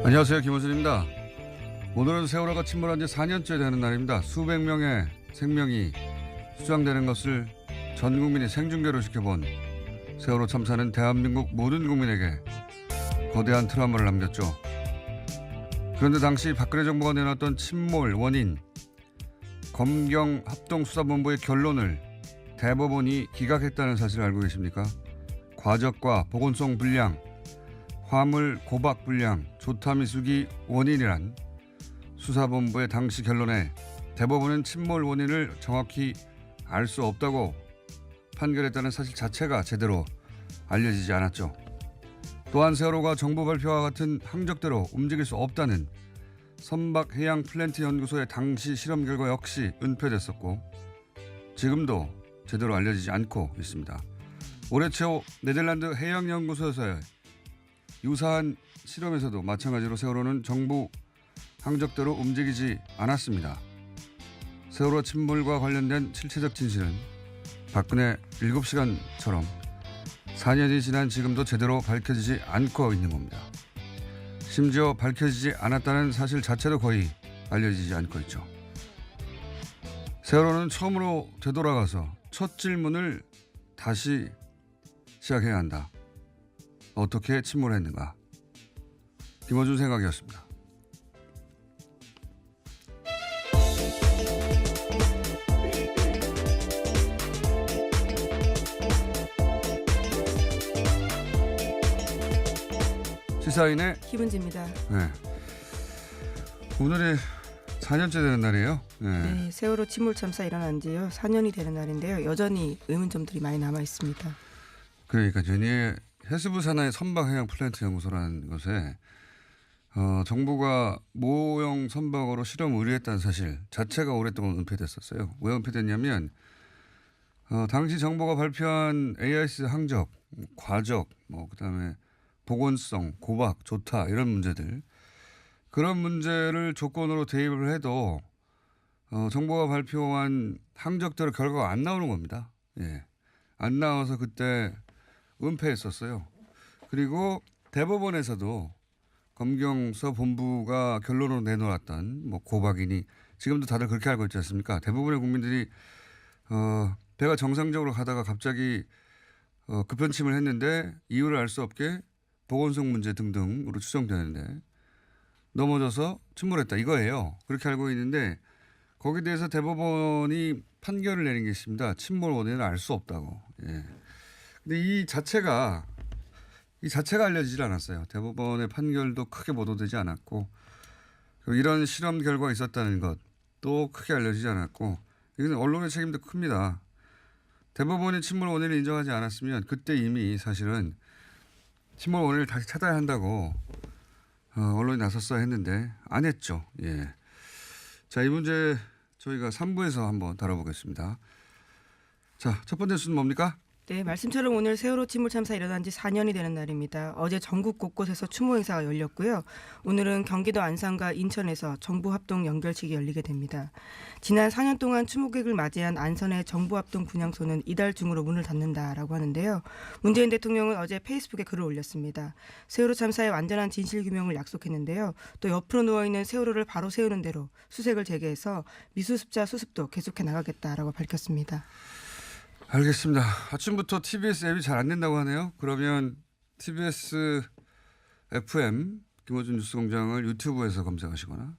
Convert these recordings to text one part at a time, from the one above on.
안녕하세요, 김원순입니다. 오늘은 세월호가 침몰한 지 4년째 되는 날입니다. 수백 명의 생명이 수장되는 것을 전 국민이 생중계로 지켜본 세월호 참사는 대한민국 모든 국민에게 거대한 트라우마를 남겼죠. 그런데 당시 박근혜 정부가 내놨던 침몰 원인, 검경 합동수사본부의 결론을 대법원이 기각했다는 사실을 알고 계십니까? 과적과 보건성 불량, 화물 고박 불량, 조타 미숙이 원인이란 수사본부의 당시 결론에 대법원은 침몰 원인을 정확히 알 수 없다고 판결했다는 사실 자체가 제대로 알려지지 않았죠. 또한 세월호가 정부 발표와 같은 항적대로 움직일 수 없다는 선박해양플랜트 연구소의 당시 실험 결과 역시 은폐됐었고 지금도 제대로 알려지지 않고 있습니다. 올해 초 네덜란드 해양연구소에서의 유사한 실험에서도 마찬가지로 세월호는 정부 항적대로 움직이지 않았습니다. 세월호 침몰과 관련된 실체적 진실은 박근혜 7시간처럼 4년이 지난 지금도 제대로 밝혀지지 않고 있는 겁니다. 심지어 밝혀지지 않았다는 사실 자체도 거의 알려지지 않고 있죠. 세월호는 처음으로 되돌아가서 첫 질문을 다시 시작해야 한다. 어떻게 침몰했는가? 김어준 생각이었습니다. 시사인의 김은지입니다. 네. 오늘이 4년째 되는 날이에요. 네, 세월호 침몰 참사 일어난 지요 4년이 되는 날인데요. 여전히 의문점들이 많이 남아 있습니다. 그러니까 전에 해수부 산하의 선박해양플랜트 연구소라는 곳에 정부가 모형 선박으로 실험 의뢰했다는 사실 자체가 오랫동안 은폐됐었어요. 왜 은폐됐냐면 당시 정부가 발표한 AIS 항적, 과적, 그다음에 보건성, 고박, 조타 이런 문제들 그런 문제를 조건으로 대입을 해도 정부가 발표한 항적대로 결과가 안 나오는 겁니다. 예. 안 나와서 그때 은폐했었어요. 그리고 대법원에서도 검경수사 본부가 결론으로 내놓았던 고박이니 지금도 다들 그렇게 알고 있지 않습니까? 대부분의 국민들이 배가 정상적으로 가다가 갑자기 급변침을 했는데 이유를 알 수 없게 보건성 문제 등등으로 추정되는데 넘어져서 침몰했다 이거예요. 그렇게 알고 있는데 거기에 대해서 대법원이 판결을 내린 게 있습니다. 침몰 원인을 알 수 없다고. 예. 근데 이 자체가 알려지질 않았어요. 대법원의 판결도 크게 보도되지 않았고 이런 실험 결과가 있었다는 것도 크게 알려지지 않았고 이건 언론의 책임도 큽니다. 대법원이 침몰 원인을 인정하지 않았으면 그때 이미 사실은 침몰 원인을 다시 찾아야 한다고 언론이 나섰어야 했는데 안 했죠. 예. 자, 이 문제 저희가 3부에서 한번 다뤄보겠습니다. 자, 첫 번째 뉴스는 뭡니까? 네, 말씀처럼 오늘 세월호 침몰 참사 일어난 지 4년이 되는 날입니다. 어제 전국 곳곳에서 추모 행사가 열렸고요. 오늘은 경기도 안산과 인천에서 정부 합동 연결식이 열리게 됩니다. 지난 4년 동안 추모객을 맞이한 안산의 정부 합동 분향소는 이달 중으로 문을 닫는다라고 하는데요. 문재인 대통령은 어제 페이스북에 글을 올렸습니다. 세월호 참사의 완전한 진실 규명을 약속했는데요. 또 옆으로 누워있는 세월호를 바로 세우는 대로 수색을 재개해서 미수습자 수습도 계속해 나가겠다라고 밝혔습니다. 알겠습니다. 아침부터 TBS 앱이 잘 안 된다고 하네요. 그러면 TBS FM 김어준 뉴스공장을 유튜브에서 검색하시거나 한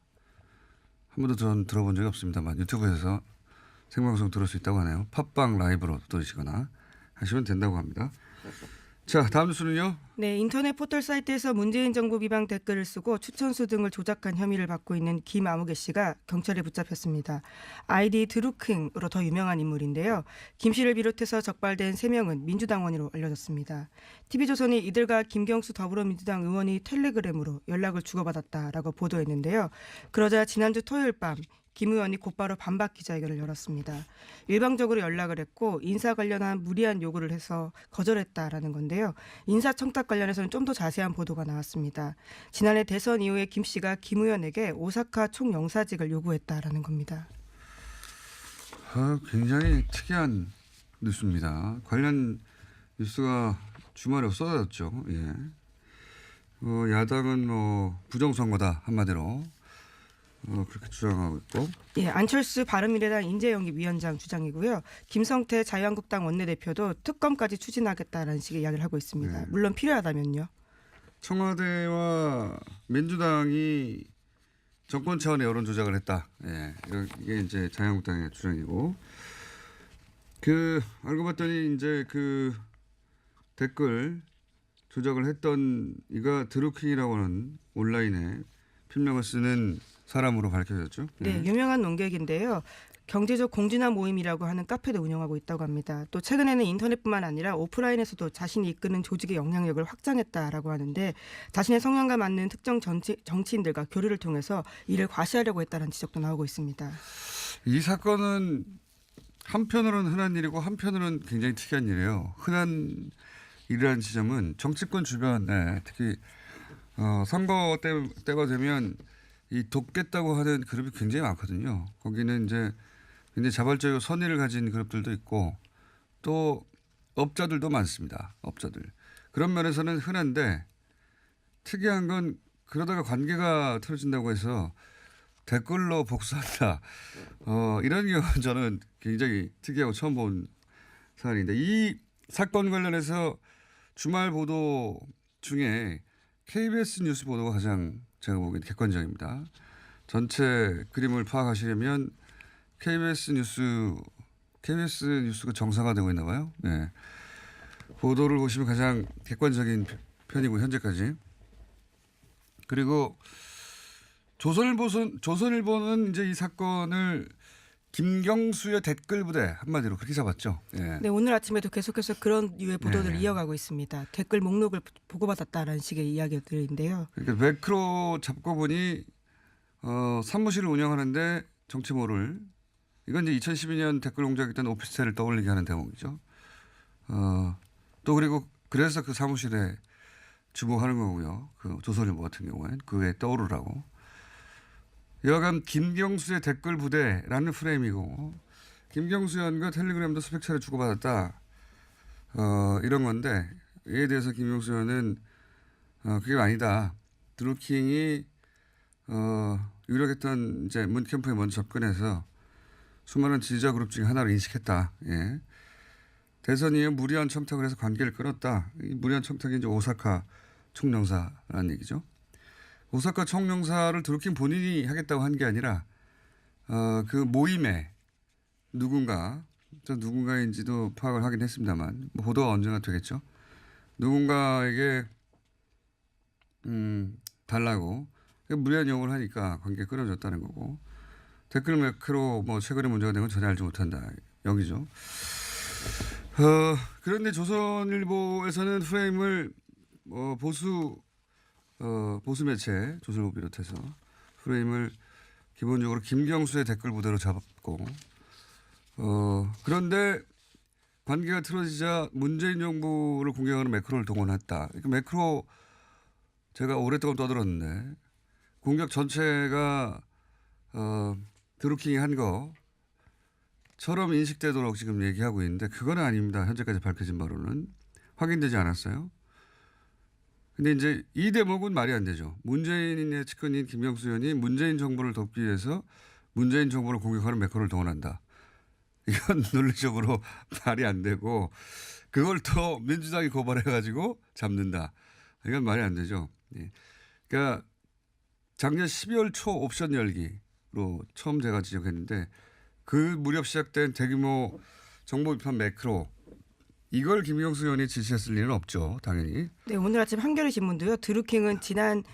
번도 전 들어본 적이 없습니다만 유튜브에서 생방송 들을 수 있다고 하네요. 팟빵 라이브로 들으시거나 하시면 된다고 합니다. 자, 다음 뉴스는요. 네, 인터넷 포털 사이트에서 문재인 정부 비방 댓글을 쓰고 추천수 등을 조작한 혐의를 받고 있는 김아무개 씨가 경찰에 붙잡혔습니다. 아이디 드루킹으로 더 유명한 인물인데요. 김 씨를 비롯해서 적발된 3명은 민주당원으로 알려졌습니다. TV조선이 이들과 김경수 더불어민주당 의원이 텔레그램으로 연락을 주고받았다라고 보도했는데요. 그러자 지난주 토요일 밤 김 의원이 곧바로 반박 기자회견을 열었습니다. 일방적으로 연락을 했고 인사 관련한 무리한 요구를 해서 거절했다라는 건데요. 인사청탁 관련해서는 좀 더 자세한 보도가 나왔습니다. 지난해 대선 이후에 김 씨가 김 의원에게 오사카 총영사직을 요구했다라는 겁니다. 굉장히 특이한 뉴스입니다. 관련 뉴스가 주말에 쏟아졌죠. 예. 야당은 뭐 부정선거다 한마디로 그렇게 주장하고 있고. 예, 안철수 바른미래당 인재영입위원장 주장이고요. 김성태 자유한국당 원내대표도 특검까지 추진하겠다라는 식의 이야기를 하고 있습니다. 네. 물론 필요하다면요. 청와대와 민주당이 정권 차원의 여론 조작을 했다. 예, 이게 이제 자유한국당의 주장이고. 알고 봤더니 이제 댓글 조작을 했던 이가 드루킹이라고 하는 온라인에 필명을 쓰는 사람으로 밝혀졌죠. 네, 유명한 논객인데요. 경제적 공진화 모임이라고 하는 카페도 운영하고 있다고 합니다. 또 최근에는 인터넷뿐만 아니라 오프라인에서도 자신이 이끄는 조직의 영향력을 확장했다라고 하는데 자신의 성향과 맞는 특정 정치인들과 교류를 통해서 이를 과시하려고 했다는 지적도 나오고 있습니다. 이 사건은 한편으로는 흔한 일이고 한편으로는 굉장히 특이한 일이에요. 흔한 일이라는 지점은 정치권 주변에 특히 선거 때가 되면 이 돕겠다고 하는 그룹이 굉장히 많거든요. 거기는 이제 굉장히 자발적이고 선의를 가진 그룹들도 있고 또 업자들도 많습니다. 업자들. 그런 면에서는 흔한데 특이한 건 그러다가 관계가 틀어진다고 해서 댓글로 복수한다. 이런 경우는 저는 굉장히 특이하고 처음 본 사안인데 이 사건 관련해서 주말 보도 중에 KBS 뉴스 보도가 가장 제가 보기엔 객관적입니다. 전체 그림을 파악하시려면 KBS 뉴스가 정상화되고 있나 봐요. 네. 보도를 보시면 가장 객관적인 편이고 현재까지. 그리고 조선일보는 이제 이 사건을 김경수의 댓글 부대 한마디로 그렇게 잡았죠. 예. 네, 오늘 아침에도 계속해서 그런 유의 보도들을 네. 이어가고 있습니다. 댓글 목록을 보고받았다라는 식의 이야기들인데요. 그러니까 매크로 잡고 보니 사무실을 운영하는데 정치모를 이건 이제 2012년 댓글 공작했던 오피스텔을 떠올리게 하는 대목이죠. 또 그리고 그래서 그 사무실에 주목하는 거고요. 그 조선일보 같은 경우엔 그게 떠오르라고. 여간 김경수의 댓글 부대라는 프레임이고 김경수 의원과 텔레그램도 수백 차례 주고받았다. 이런 건데 이에 대해서 김경수 의원은 그게 아니다. 드루킹이 유력했던 이제 문 캠프에 먼저 접근해서 수많은 지지자 그룹 중에 하나로 인식했다. 예. 대선 이후 무리한 청탁을 해서 관계를 끊었다. 이 무리한 청탁이 이제 오사카 총영사라는 얘기죠. 오사카 총영사를 드루킹 본인이 하겠다고 한 게 아니라 그 모임에 누군가인지도 파악을 하긴 했습니다만 뭐 보도가 언젠가 되겠죠. 누군가에게 달라고 무리한 요구를 하니까 관계가 끊어졌다는 거고 댓글 매크로 뭐 최근에 문제가 된 건 전혀 알지 못한다 여기죠. 그런데 조선일보에서는 프레임을 보수 매체 조선일보 비롯해서 프레임을 기본적으로 김경수의 댓글 부대로 잡았고 그런데 관계가 틀어지자 문재인 정부를 공격하는 매크로를 동원했다. 그러니까 매크로 제가 오랫동안 떠들었는데 공격 전체가 드루킹이 한 거처럼 인식되도록 지금 얘기하고 있는데 그건 아닙니다. 현재까지 밝혀진 바로는 확인되지 않았어요. 근데 이제 이 대목은 말이 안 되죠. 문재인의 측근인 김경수 의원이 문재인 정부를 돕기 위해서 문재인 정부를 공격하는 매크로를 동원한다. 이건 논리적으로 말이 안 되고 그걸 또 민주당이 고발해가지고 잡는다. 이건 말이 안 되죠. 예. 그러니까 작년 12월 초 옵션 열기로 처음 제가 지적했는데 그 무렵 시작된 대규모 정보 비판 매크로 이걸 김경수 의원이 지시했을 리는 없죠. 당연히. 네, 오늘 아침 한겨레 신문도요. 드루킹은 지난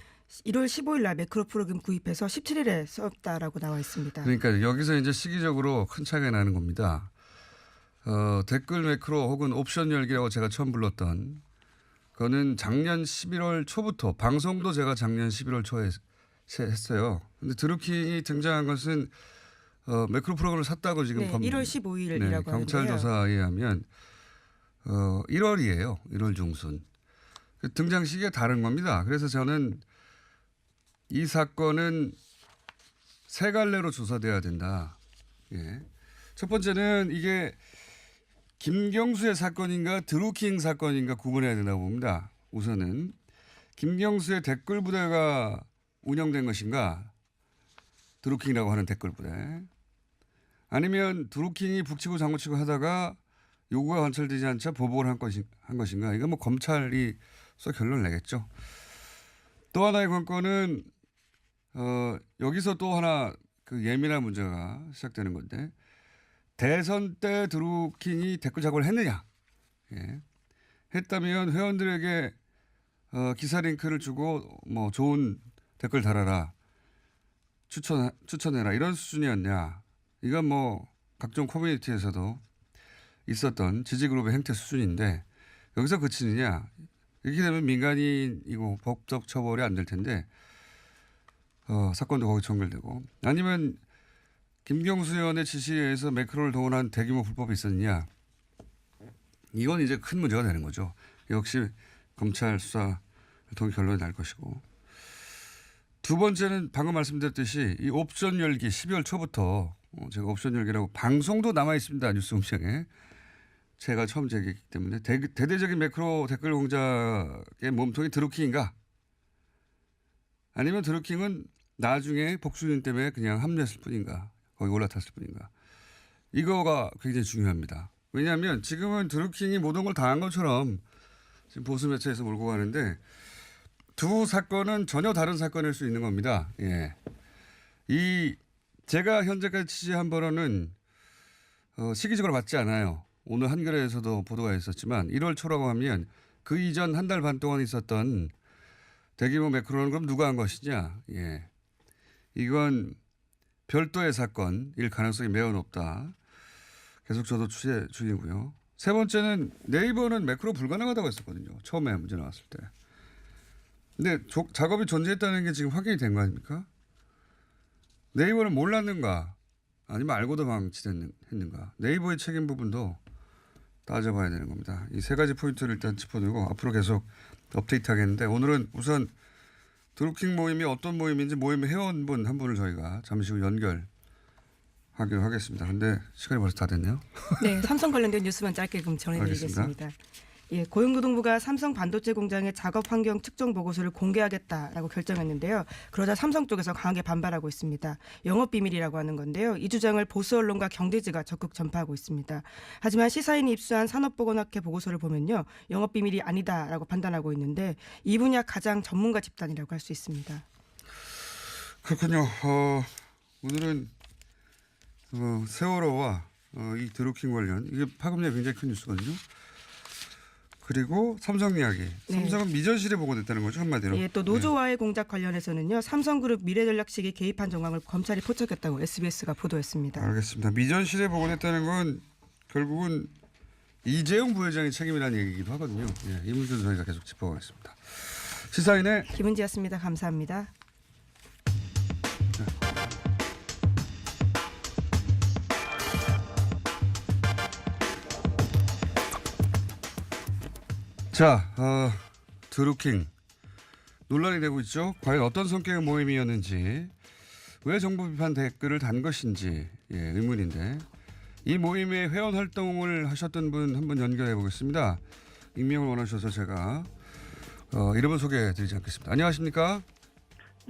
1월 15일 날 매크로 프로그램 구입해서 17일에 썼다라고 나와 있습니다. 그러니까 여기서 이제 시기적으로 큰 차이가 나는 겁니다. 댓글 매크로 혹은 옵션 열기라고 제가 처음 불렀던 그거는 작년 11월 초부터 방송도 제가 작년 11월 초에 했어요. 근데 드루킹이 등장한 것은 매크로 프로그램을 샀다고 지금 1월 15일이라고 경찰 하는데요. 조사에 의하면 1월이에요. 1월 중순. 등장 시기가 다른 겁니다. 그래서 저는 이 사건은 세 갈래로 조사돼야 된다. 예. 첫 번째는 이게 김경수의 사건인가 드루킹 사건인가 구분해야 된다고 봅니다. 우선은 김경수의 댓글 부대가 운영된 것인가? 드루킹이라고 하는 댓글 부대. 아니면 드루킹이 북치고 장구치고 하다가 요구가 관철되지 않자 보복을 한 것인가? 이건 뭐 검찰이 써 결론을 내겠죠. 또 하나의 관건은 여기서 또 하나 그 예민한 문제가 시작되는 건데 대선 때 드루킹이 댓글 작업을 했느냐? 예. 했다면 회원들에게 기사 링크를 주고 뭐 좋은 댓글 달아라. 추천해라. 이런 수준이었냐. 이건 뭐 각종 커뮤니티에서도 있었던 지지그룹의 행태 수준인데 여기서 그치느냐. 이렇게 되면 민간인이고 법적 처벌이 안 될 텐데 사건도 거기 전결되고 아니면 김경수 의원의 지시에 의해서 매크로를 동원한 대규모 불법이 있었느냐. 이건 이제 큰 문제가 되는 거죠. 역시 검찰 수사를 통해 결론이 날 것이고. 두 번째는 방금 말씀드렸듯이 이 옵션 열기 12월 초부터 제가 옵션 열기라고 방송도 남아 있습니다. 뉴스 음식에. 제가 처음 제기했기 때문에 대대적인 매크로 댓글 공작의 몸통이 드루킹인가? 아니면 드루킹은 나중에 복수진 때문에 그냥 합류했을 뿐인가? 거기 올라탔을 뿐인가? 이거가 굉장히 중요합니다. 왜냐하면 지금은 드루킹이 모든 걸 다 한 것처럼 지금 보수 매체에서 몰고 가는데 두 사건은 전혀 다른 사건일 수 있는 겁니다. 예. 제가 현재까지 취재한 바로는 시기적으로 맞지 않아요. 오늘 한겨레에서도 보도가 있었지만 1월 초라고 하면 그 이전 한 달 반 동안 있었던 대규모 매크로는 그럼 누가 한 것이냐. 예. 이건 별도의 사건일 가능성이 매우 높다. 계속 저도 취재 중이고요. 세 번째는 네이버는 매크로 불가능하다고 했었거든요. 처음에 문제 나왔을 때. 근데 작업이 존재했다는 게 지금 확인이 된 거 아닙니까? 네이버는 몰랐는가 아니면 알고도 방치했는가. 네이버의 책임 부분도 따져봐야 되는 겁니다. 이 세 가지 포인트를 일단 짚어두고 앞으로 계속 업데이트 하겠는데 오늘은 우선 드루킹 모임이 어떤 모임인지 모임 회원분 한 분을 저희가 잠시 후 연결하기로 하겠습니다. 근데 시간이 벌써 다 됐네요. 네, 삼성 관련된 뉴스만 짧게 그럼 전해드리겠습니다. 예, 고용노동부가 삼성 반도체 공장의 작업 환경 측정 보고서를 공개하겠다라고 결정했는데요. 그러자 삼성 쪽에서 강하게 반발하고 있습니다. 영업 비밀이라고 하는 건데요. 이 주장을 보수 언론과 경제지가 적극 전파하고 있습니다. 하지만 시사인이 입수한 산업보건학회 보고서를 보면요. 영업 비밀이 아니다라고 판단하고 있는데 이 분야 가장 전문가 집단이라고 할 수 있습니다. 그렇군요. 오늘은 세월호와 이 드루킹 관련 이게 파급력이 굉장히 큰 뉴스거든요. 그리고 삼성 이야기. 삼성은 미전실에 보고됐다는 거죠, 한마디로. 예, 또 노조와의 공작 관련해서는요. 삼성그룹 미래전략실이 개입한 정황을 검찰이 포착했다고 SBS가 보도했습니다. 알겠습니다. 미전실에 보고됐다는 건 결국은 이재용 부회장의 책임이라는 얘기이기도 하거든요. 예, 이 문제도 저희가 계속 짚어보겠습니다. 시사인의 김은지였습니다. 감사합니다. 자, 드루킹 논란이 되고 있죠. 과연 어떤 성격의 모임이었는지, 왜 정부 비판 댓글을 단 것인지 의문인데 이 모임의 회원 활동을 하셨던 분 한번 연결해 보겠습니다. 익명을 원하셔서 제가 이름은 소개해드리지 않겠습니다. 안녕하십니까?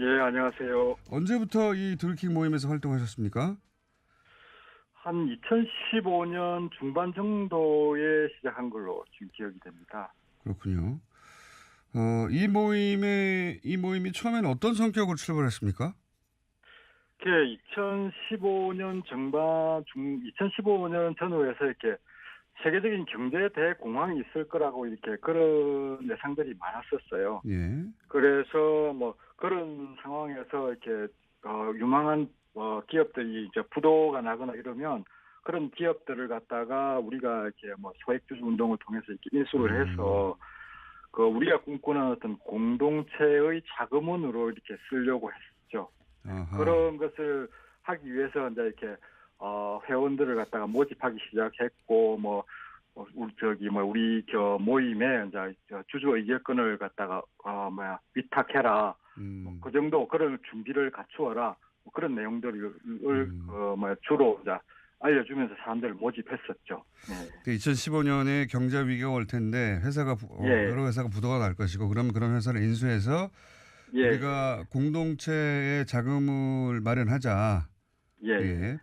예, 안녕하세요. 언제부터 이 드루킹 모임에서 활동하셨습니까? 한 2015년 중반 정도에 시작한 걸로 지금 기억이 됩니다. 그렇군요. 이 모임이 처음에는 어떤 성격으로 출발했습니까? 2015년 전후에서 이렇게 세계적인 경제 대공황이 있을 거라고 이렇게 그런 예상들이 많았었어요. 예. 그래서 뭐 그런 상황에서 이렇게 유망한 기업들이 이제 부도가 나거나 이러면 그런 기업들을 갖다가 우리가 이렇게 뭐 소액주주 운동을 통해서 이렇게 인수를 해서 그 우리가 꿈꾸는 어떤 공동체의 자금원으로 이렇게 쓰려고 했죠. 아하. 그런 것을 하기 위해서 이제 이렇게 회원들을 갖다가 모집하기 시작했고 우리 모임에 이제 주주 의결권을 갖다가 위탁해라. 그 정도 그런 준비를 갖추어라. 그런 내용들을 주로 이제 알려주면서 사람들을 모집했었죠. 네. 2015년에 경제 위기가 올 텐데 예. 여러 회사가 부도가 날 것이고 그러면 그런 회사를 인수해서 예. 우리가 공동체의 자금을 마련하자. 예. 예.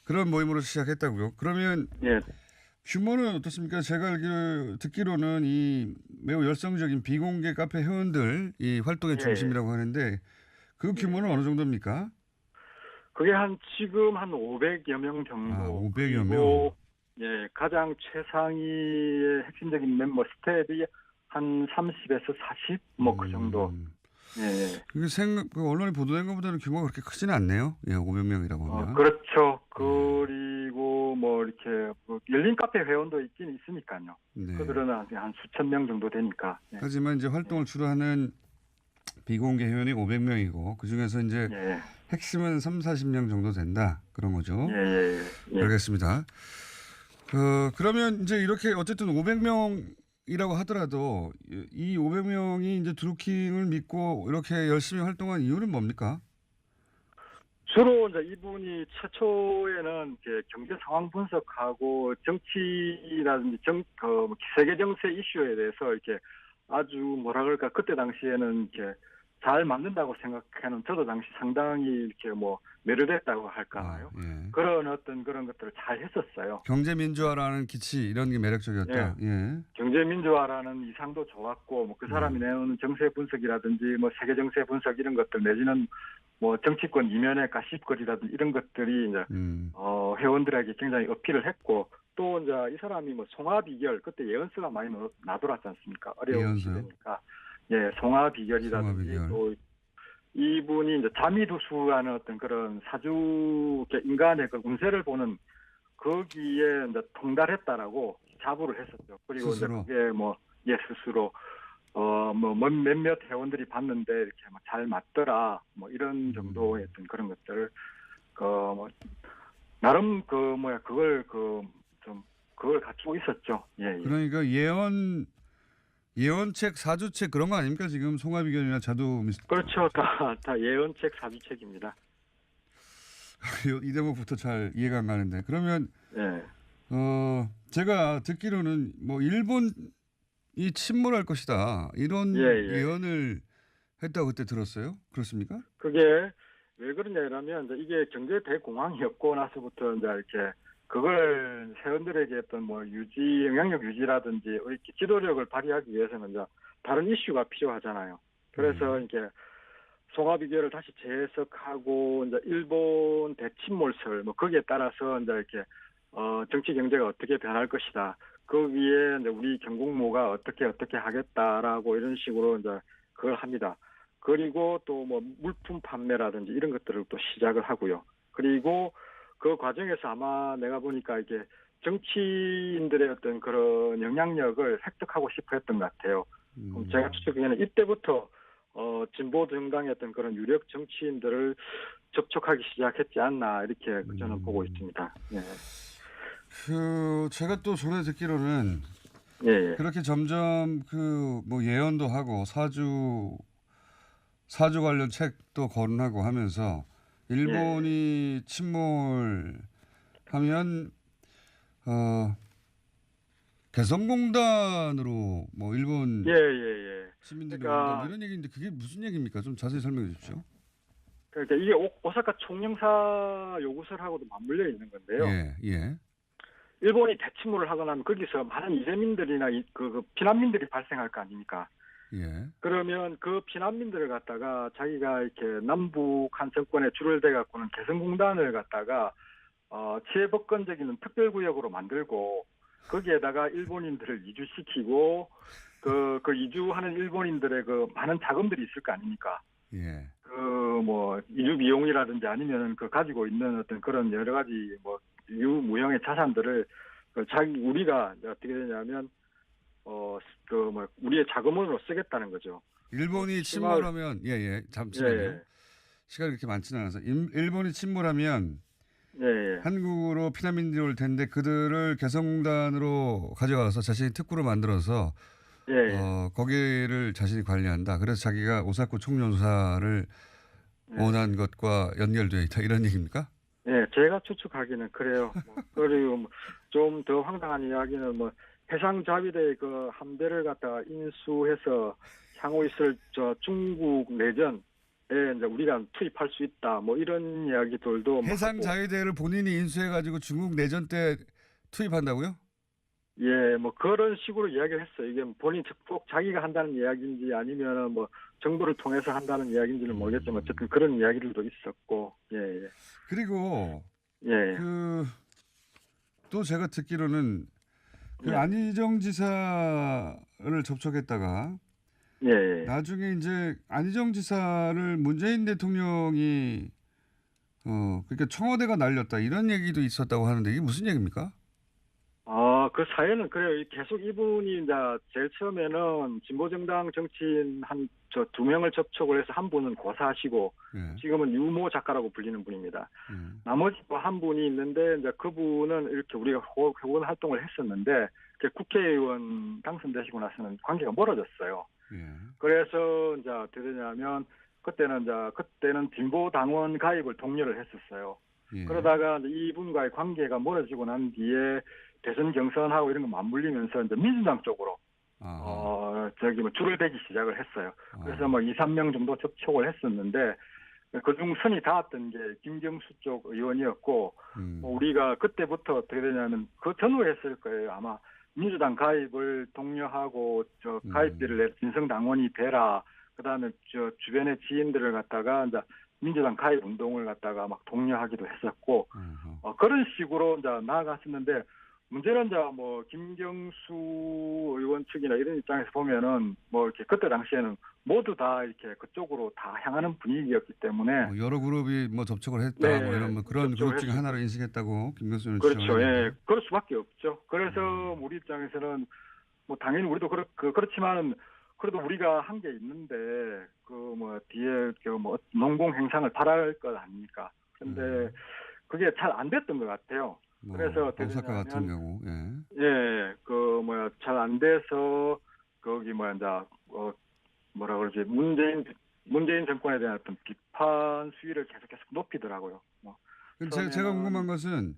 그런 모임으로 시작했다고요. 그러면 예. 규모는 어떻습니까? 제가 듣기로는 이 매우 열성적인 비공개 카페 회원들 이 활동의 예. 중심이라고 하는데 그 규모는 어느 정도입니까? 그게 지금 한 500여 명 정도. 아, 500여 명. 그리고 예, 가장 최상위의 핵심적인 멤버 스텝이 한 30에서 40 뭐 그 정도. 예. 그게 그 언론에 보도된 것보다는 규모가 그렇게 크지는 않네요. 예, 500명이라고 하면. 그렇죠. 그리고 뭐 이렇게 뭐 열린 카페 회원도 있긴 있으니까요. 네. 그들은 한 수천 명 정도 되니까. 예. 하지만 이제 활동을 주로 하는 비공개 회원이 500명이고 그 중에서 이제 예. 핵심은 3, 40명 정도 된다. 그런 거죠. 예. 예. 알겠습니다. 그러면 이제 이렇게 어쨌든 500명이라고 하더라도 이 500명이 이제 드루킹을 믿고 이렇게 열심히 활동한 이유는 뭡니까? 주로 이제 이분이 최초에는 이제 경제 상황 분석하고 정치라든지 세계 정세 이슈에 대해서 이렇게 아주 뭐라 그럴까 그때 당시에는 이렇게 잘 맞는다고 생각하는 저도 당시 상당히 이렇게 뭐 매료됐다고 할까요? 예. 그런 그런 것들을 잘 했었어요. 경제 민주화라는 기치 이런 게 매력적이었다. 예. 경제 민주화라는 이상도 좋았고 뭐 그 사람이 내놓는 정세 분석이라든지 뭐 세계 정세 분석 이런 것들 내지는 뭐 정치권 이면의 가십거리라든지 이런 것들이 이제 회원들에게 굉장히 어필을 했고 또 이제 이 사람이 뭐 송화 비결 그때 예언서가 많이 나돌았지 않습니까? 어려운 예언서요? 시대니까 예 송화 비결이라든지 송화 비결. 또 이분이 이제 자미두수라는 어떤 그런 사주 인간의 그 운세를 보는 거기에 이제 통달했다라고 자부를 했었죠. 그리고 스스로? 이제 그게 뭐 스스로 뭐 몇몇 회원들이 봤는데 이렇게 뭐 잘 맞더라 뭐 이런 정도의 어떤 그런 것들을 뭐 나름 그걸 그걸 갖추고 있었죠. 예. 그러니까 예언책, 사주책 그런 거 아닙니까? 지금 송화비견이나 자두 그렇죠. 다 예언책, 사주책입니다. 이 대목부터 잘 이해가 안 가는데 그러면 예. 제가 듣기로는 뭐 일본이 침몰할 것이다 이런 예언을 했다고 그때 들었어요. 그렇습니까? 그게 왜 그러냐면 이제 이게 경제 대공황이었고 나서부터 이제 이렇게 그걸 회원들에게 어떤 뭐 영향력 유지라든지 이렇게 지도력을 발휘하기 위해서는 이제 다른 이슈가 필요하잖아요. 그래서 이게 송화비결을 다시 재해석하고 이제 일본 대침몰설 뭐 거기에 따라서 이제 이렇게 정치 경제가 어떻게 변할 것이다. 거기에 이제 우리 경공모가 어떻게 하겠다라고 이런 식으로 이제 그걸 합니다. 그리고 또 뭐 물품 판매라든지 이런 것들을 또 시작을 하고요. 그리고 그 과정에서 아마 내가 보니까 이게 정치인들의 어떤 그런 영향력을 획득하고 싶어 했던 것 같아요. 그럼 제가 추측하기에는 이때부터 진보 정당의 어떤 그런 유력 정치인들을 접촉하기 시작했지 않나 이렇게 저는 보고 있습니다. 예. 제가 또 전에 듣기로는 예. 그렇게 점점 뭐 예언도 하고 사주 관련 책도 거론하고 하면서 일본이 침몰하면 개성공단으로 뭐 일본 시민들이 온다 이런 얘기인데 그게 무슨 얘기입니까? 좀 자세히 설명해 주십시오. 그러니까 이게 오사카 총영사 요구설하고도 맞물려 있는 건데요. 예. 일본이 대침몰을 하거나 하면 거기서 많은 이재민들이나 그 피난민들이 발생할 거 아닙니까? 예. 그러면 그 피난민들을 갖다가 자기가 이렇게 남북 한 정권에 줄을 대 갖고는 개성공단을 갖다가 치해법권적인 특별구역으로 만들고 거기에다가 일본인들을 이주시키고 그 이주하는 일본인들의 그 많은 자금들이 있을 거 아닙니까? 예. 뭐 이주 비용이라든지 아니면 그 가지고 있는 어떤 그런 여러 가지 뭐 유무형의 자산들을 우리가 어떻게 되냐면 우리의 자금원으로 쓰겠다는 거죠. 일본이 침몰하면 잠시만요. 시간이 그렇게 많지는 않아서 일본이 침몰하면 한국으로 피난민들이 올 텐데 그들을 개성공단으로 가져가서 자신이 특구로 만들어서 거기를 자신이 관리한다. 그래서 자기가 오사쿠 총영사를 원한 것과 연결되어 있다 이런 얘기입니까? 예, 제가 추측하기는 그래요. 그리고 좀 더 황당한 이야기는 해상자위대 그 함대를 갖다가 인수해서 향후 있을 저 중국 내전에 이제 우리가 투입할 수 있다. 이런 이야기들도 해상 하고. 자위대를 본인이 인수해가지고 중국 내전 때 투입한다고요? 예, 그런 식으로 이야기를 했어요. 이게 본인 꼭 자기가 한다는 이야기인지 아니면은 정부를 통해서 한다는 이야기인지는 모르겠지만 어쨌든 그런 이야기들도 있었고, 예, 예. 그리고 예, 또 제가 듣기로는 예, 안희정 지사를 접촉했다가 예, 예. 나중에 이제 안희정 지사를 문재인 대통령이 그러니까 청와대가 날렸다 이런 얘기도 있었다고 하는데 이게 무슨 얘기입니까? 그 사연은 그래요. 계속 이분이 이제 제일 처음에는 진보정당 정치인 두 명을 접촉을 해서 한 분은 고사하시고 예. 지금은 유모 작가라고 불리는 분입니다. 예. 나머지 또 한 분이 있는데 이제 그분은 이렇게 우리가 회원 활동을 했었는데 국회의원 당선되시고 나서는 관계가 멀어졌어요. 예. 그래서 이제 어떻게 되냐면 그때는 진보 당원 가입을 독려를 했었어요. 예. 그러다가 이제 이분과의 관계가 멀어지고 난 뒤에 대선 경선하고 이런 거 맞물리면서 이제 민주당 쪽으로 줄을 대기 시작을 했어요. 그래서 2, 3명 정도 접촉을 했었는데 그중 선이 닿았던 게 김경수 쪽 의원이었고 우리가 그때부터 어떻게 되냐면 그 전후에 했을 거예요. 아마 민주당 가입을 독려하고 가입비를 내 진성 당원이 되라. 그다음에 주변의 지인들을 갖다가 이제 민주당 가입 운동을 갖다가 막 독려하기도 했었고 그런 식으로 이제 나아갔었는데 문제는 이제 김경수 의원 측이나 이런 입장에서 보면은 이렇게 그때 당시에는 모두 다 이렇게 그쪽으로 다 향하는 분위기였기 때문에 여러 그룹이 접촉을 했다 네, 이런 그런 그룹 중에 하나로 인식했다고 김경수 의원은 그렇죠. 주장하는데. 예, 그럴 수밖에 없죠. 그래서 우리 입장에서는 당연히 우리도 그렇지만은 그래도 우리가 한 게 있는데 뒤에 농공 행상을 바랄 것 아닙니까? 근데 그게 잘 안 됐던 것 같아요. 그래서 오사카 같은 경우, 예, 잘 안 돼서 거기 이제 뭐라 그러지 문재인 정권에 대한 어떤 비판 수위를 계속 높이더라고요. 제가 궁금한 것은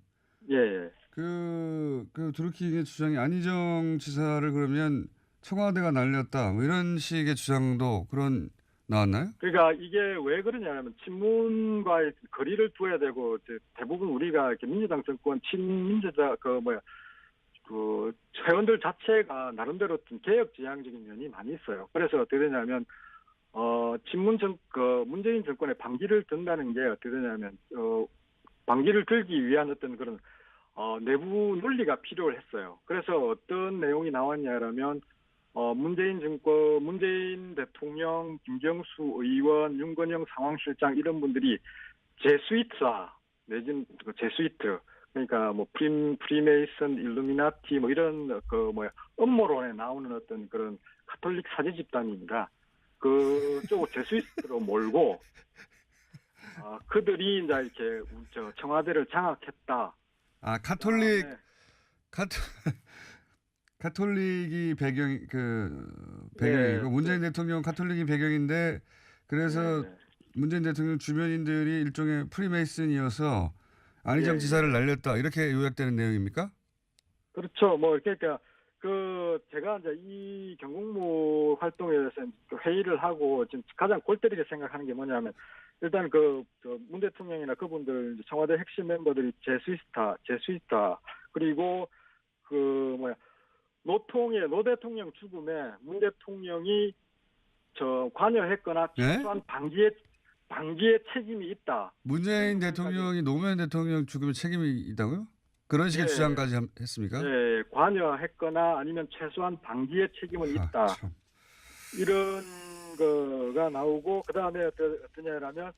예. 그 드루킹의 주장이 안희정 지사를 그러면 청와대가 날렸다 이런 식의 주장도 나왔나요? 그러니까 이게 왜 그러냐면 친문과의 거리를 두어야 되고 대부분 우리가 이렇게 민주당 정권 친민주자 회원들 자체가 나름대로 어떤 개혁 지향적인 면이 많이 있어요. 그래서 어떻게 되냐면 문재인 정권의 반기를 든다는 게 어떻게 되냐면 반기를 들기 위한 어떤 그런 내부 논리가 필요를 했어요. 그래서 어떤 내용이 나왔냐라면 문재인 대통령, 김경수 의원, 윤건영 상황실장 이런 분들이 제스위트라 내진 제스위트 그러니까 프리메이슨, 일루미나티 이런 음모론에 나오는 어떤 그런 가톨릭 사제 집단입니다. 그쪽 제스위트로 몰고 그들이 이제 이렇게 청와대를 장악했다. 카톨릭이 배경이고 네, 문재인 대통령 카톨릭이 배경인데 그래서 문재인 대통령 주변인들이 일종의 프리메이슨이어서 안희정 지사를 날렸다 이렇게 요약되는 내용입니까? 그렇죠. 그러니까 제가 이제 이 경공모 활동에 대해서 회의를 하고 지금 가장 골 때리게 생각하는 게 뭐냐면 일단 문 대통령이나 그분들 청와대 핵심 멤버들이 제스위타 그리고 노 대통령 죽음에 문 대통령이 관여했거나 최소한 방기에 책임이 있다. 문재인 대통령이 노무현 대통령 죽음에 책임이 있다고요? 그런 식의 주장까지 했습니까? 네, 관여했거나 아니면 최소한 방기에 책임은 있다. 이런 거가 나오고 그다음에 어떠냐면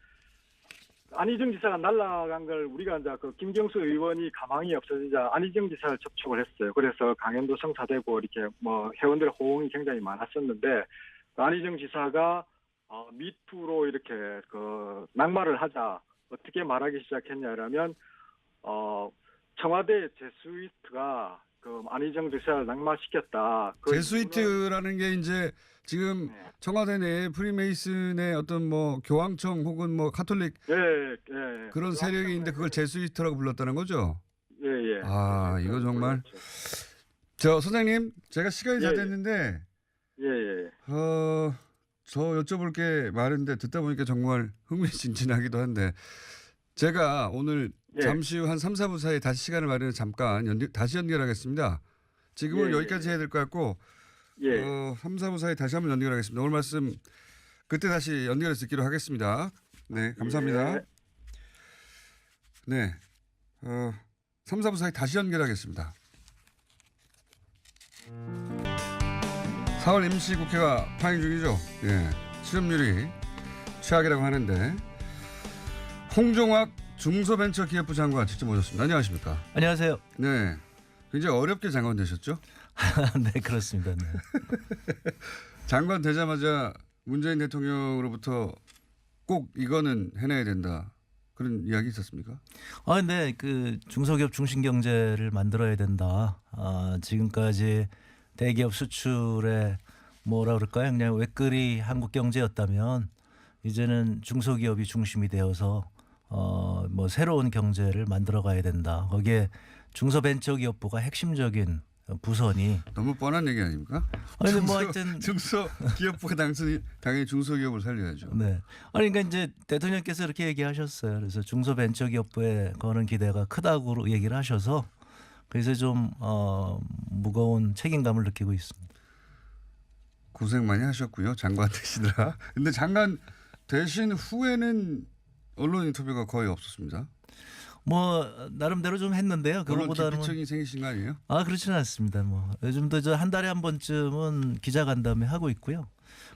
안희정 지사가 날아간 걸 우리가 이제 김경수 의원이 가망이 없어지자 안희정 지사를 접촉을 했어요. 그래서 강연도 성사되고 이렇게 회원들의 호응이 굉장히 많았었는데 안희정 지사가 미투로 이렇게 낙마를 하자 어떻게 말하기 시작했냐라면 청와대 제스위트가 그 안희정 지사를 낙마시켰다. 그 제스위트라는 게 이제 지금 네. 청와대 내 프리메이슨의 어떤 뭐 교황청 혹은 뭐 카톨릭 예. 그런 세력이 있는데 그걸 제스위트라고 불렀다는 거죠? 예. 아, 이거 정말. 그렇죠. 저 선생님, 제가 시간이 다 예. 됐는데, 예. 저 여쭤볼 게 많은데 듣다 보니까 정말 흥미진진하기도 한데, 제가 오늘 예. 잠시 후 한 3, 4분 사이에 다시 시간을 마련해 잠깐 다시 연결하겠습니다. 지금은 예. 여기까지 해야 될 것 같고, 예. 3, 4분 사이에 다시 한번 연결하겠습니다. 오늘 말씀 그때 다시 연결해서 듣기로 하겠습니다. 네, 감사합니다. 예. 네, 3, 4분 사이 다시 연결하겠습니다. 4월 임시국회가 파행 중이죠. 예, 실업률이 최악이라고 하는데 홍종학 중소벤처기업부 장관 직접 모셨습니다. 안녕하십니까? 안녕하세요. 네, 굉장히 어렵게 장관 되셨죠? 네, 그렇습니다. 네. 장관 되자마자 문재인 대통령으로부터 꼭 이거는 해내야 된다. 그런 이야기 있었습니까? 근데 그 중소기업 중심경제를 만들어야 된다. 지금까지 대기업 수출에 뭐라 그럴까요? 그냥 외끌이 한국 경제였다면 이제는 중소기업이 중심이 되어서 뭐 새로운 경제를 만들어 가야 된다. 거기에 중소벤처기업부가 핵심적인 부선이 너무 뻔한 얘기 아닙니까? 아니 뭐 하여튼 중소기업부가 당연히 중소기업을 살려야죠. 네. 그러니까 이제 대통령께서 이렇게 얘기하셨어요. 그래서 중소벤처기업부에 거는 기대가 크다고 얘기를 하셔서 그래서 좀 무거운 책임감을 느끼고 있습니다. 고생 많이 하셨고요. 장관 되시느라. 근데 장관 되신 후에는 언론 인터뷰가 거의 없었습니다. 뭐 나름대로 좀 했는데요. 언론 그거보다는 기피증이 생기신 거 아니에요? 그렇지는 않습니다. 뭐 요즘도 저 한 달에 한 번쯤은 기자간담회 하고 있고요.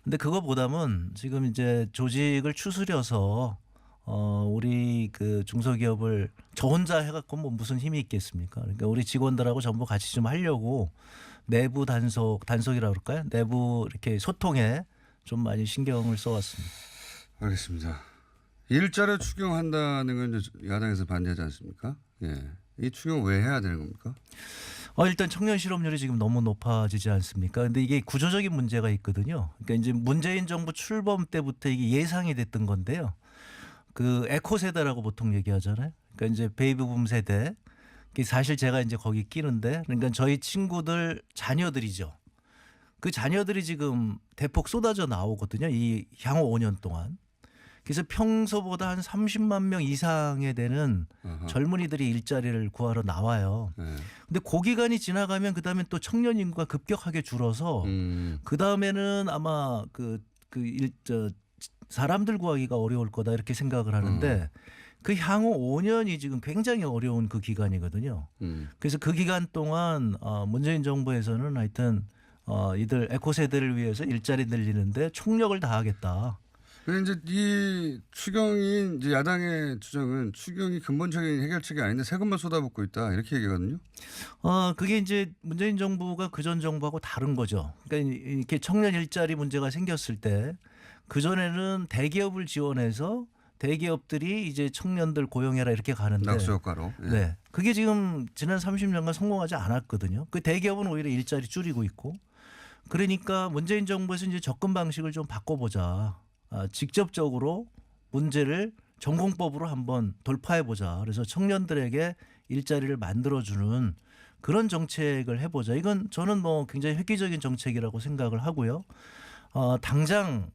근데 그거보다는 지금 이제 조직을 추스려서 우리 그 중소기업을 저 혼자 해갖고 뭐 무슨 힘이 있겠습니까? 그러니까 우리 직원들하고 전부 같이 좀 하려고 내부 단속이라고 그럴까요? 내부 이렇게 소통에 좀 많이 신경을 써왔습니다. 알겠습니다. 일자리 추경한다는 건 이제 야당에서 반대하지 않습니까? 예. 이 추경 왜 해야 되는 겁니까? 일단 청년 실업률이 지금 너무 높아지지 않습니까? 근데 이게 구조적인 문제가 있거든요. 그러니까 이제 문재인 정부 출범 때부터 이게 예상이 됐던 건데요. 그 에코 세대라고 보통 얘기하잖아요. 그러니까 이제 베이비붐 세대. 사실 제가 이제 거기 끼는데 그러니까 저희 친구들 자녀들이죠. 그 자녀들이 지금 대폭 쏟아져 나오거든요. 이 향후 5년 동안. 그래서 평소보다 한 30만 명 이상에 되는 젊은이들이 일자리를 구하러 나와요. 네. 근데 그 기간이 지나가면 그다음에 또 청년 인구가 급격하게 줄어서 그다음에는 아마 사람들 구하기가 어려울 거다 이렇게 생각을 하는데 그 향후 5년이 지금 굉장히 어려운 그 기간이거든요. 그래서 그 기간 동안 문재인 정부에서는 하여튼 이들 에코 세대를 위해서 일자리 늘리는데 총력을 다하겠다. 근데 이제 이 추경이 이제 야당의 주장은 추경이 근본적인 해결책이 아닌데 세금만 쏟아붓고 있다 이렇게 얘기하거든요. 그게 이제 문재인 정부가 그전 정부하고 다른 거죠. 그러니까 이렇게 청년 일자리 문제가 생겼을 때 그전에는 대기업을 지원해서 대기업들이 이제 청년들 고용해라 이렇게 가는데 낙수 효과로. 예. 네. 그게 지금 지난 30년간 성공하지 않았거든요. 그 대기업은 오히려 일자리 줄이고 있고 그러니까 문재인 정부에서 이제 접근 방식을 좀 바꿔보자. 직접적으로 문제를 전공법으로 한번 돌파해 보자. 그래서 청년들에게 일자리를 만들어주는 그런 정책을 해보자. 이건 저는 뭐 굉장히 획기적인 정책이라고 생각을 하고요. 당장